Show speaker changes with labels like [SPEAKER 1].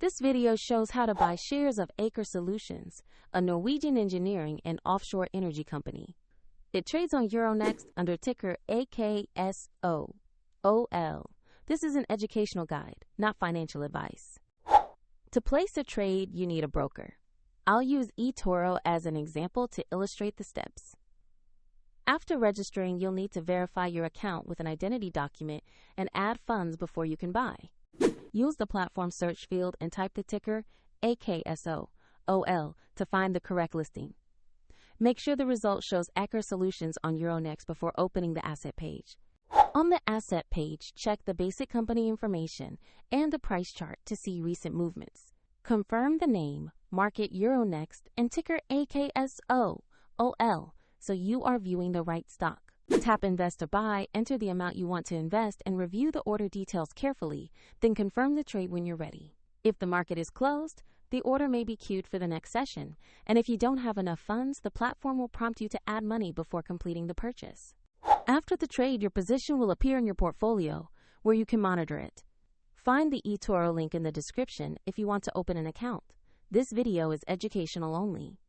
[SPEAKER 1] This video shows how to buy shares of Aker Solutions, a Norwegian engineering and offshore energy company. It trades on Euronext under ticker AKSO.OL. This is an educational guide, not financial advice. To place a trade, you need a broker. I'll use eToro as an example to illustrate the steps. After registering, you'll need to verify your account with an identity document and add funds before you can buy. Use the platform search field and type the ticker AKSO.OL to find the correct listing. Make sure the result shows Aker Solutions on Euronext before opening the asset page. On the asset page, check the basic company information and the price chart to see recent movements. Confirm the name, market Euronext, and ticker AKSO.OL so you are viewing the right stock. Tap Invest to buy, enter the amount you want to invest, and review the order details carefully, then confirm the trade when you're ready. If the market is closed, the order may be queued for the next session, and if you don't have enough funds, the platform will prompt you to add money before completing the purchase. After the trade, your position will appear in your portfolio, where you can monitor it. Find the eToro link in the description if you want to open an account. This video is educational only.